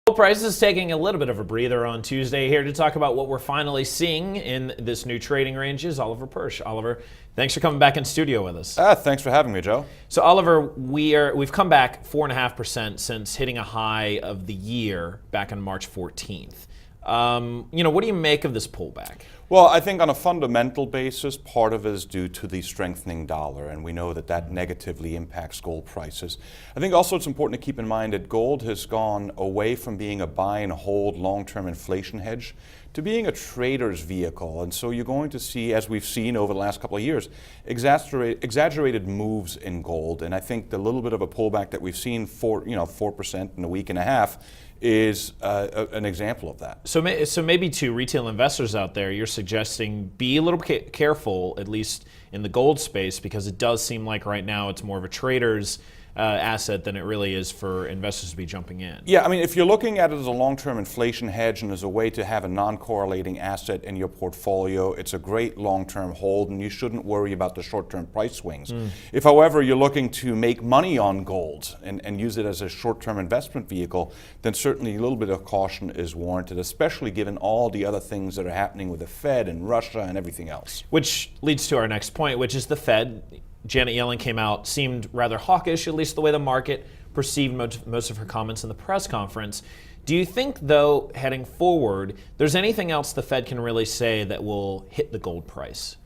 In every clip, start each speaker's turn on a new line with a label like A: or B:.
A: Gold price is taking a little bit of a breather on Tuesday. Here to talk about what we're finally seeing in this new trading range is Oliver Pursche. Oliver, thanks for coming back in studio with us.
B: Thanks for having me, Joe.
A: So Oliver, we've come back 4.5% since hitting a high of the year back on March 14th. What do you make of this pullback?
B: Well, I think on a fundamental basis, part of it is due to the strengthening dollar, and we know that that negatively impacts gold prices. I think also it's important to keep in mind that gold has gone away from being a buy and hold long-term inflation hedge to being a trader's vehicle. And so you're going to see, as we've seen over the last couple of years, exaggerated moves in gold. And I think the little bit of a pullback that we've seen, 4% in a week and a half, is an example of that.
A: So maybe to retail investors out there, you're suggesting be a little careful, at least in the gold space, because it does seem like right now it's more of a trader's asset than it really is for investors to be jumping in.
B: Yeah, I mean, if you're looking at it as a long-term inflation hedge and as a way to have a non-correlating asset in your portfolio, it's a great long-term hold, and you shouldn't worry about the short-term price swings. If, however, you're looking to make money on gold and use it as a short-term investment vehicle, then certainly a little bit of caution is warranted, especially given all the other things that are happening with the Fed and Russia and everything else.
A: Which leads to our next point, which is the Fed. Janet Yellen came out, seemed rather hawkish, at least the way the market perceived most of her comments in the press conference. Do you think, though, heading forward, there's anything else the Fed can really say that will hit the gold price?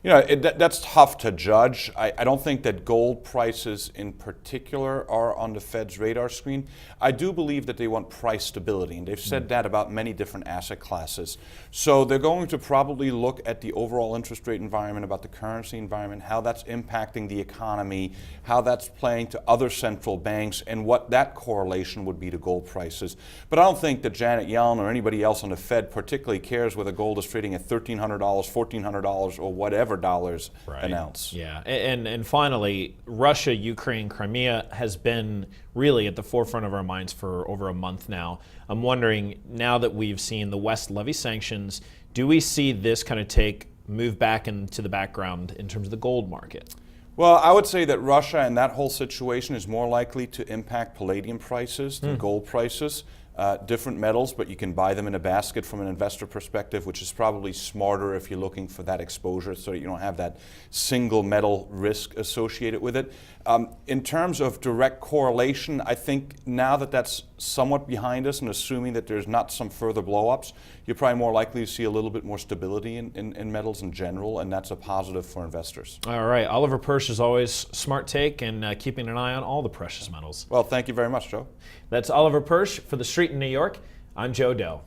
B: That's tough to judge. I don't think that gold prices in particular are on the Fed's radar screen. I do believe that they want price stability, and they've said that about many different asset classes. So they're going to probably look at the overall interest rate environment, about the currency environment, how that's impacting the economy, how that's playing to other central banks, and what that correlation would be to gold prices. But I don't think that Janet Yellen or anybody else on the Fed particularly cares whether gold is trading at $1,300, $1,400, or whatever dollars announced.
A: Yeah, and finally, Russia, Ukraine, Crimea has been really at the forefront of our minds for over a month now. I'm wondering, now that we've seen the West levy sanctions, do we see this kind of move back into the background in terms of the gold market?
B: Well, I would say that Russia and that whole situation is more likely to impact palladium prices than gold prices. Different metals, but you can buy them in a basket from an investor perspective, which is probably smarter if you're looking for that exposure so that you don't have that single metal risk associated with it. In terms of direct correlation, I think now that that's somewhat behind us and assuming that there's not some further blow-ups, you're probably more likely to see a little bit more stability in metals in general, and that's a positive for investors.
A: All right. Oliver Pursche, is always smart take and keeping an eye on all the precious metals.
B: Well, thank you very much, Joe.
A: That's Oliver Pursche for TheStreet in New York. I'm Joe Deaux.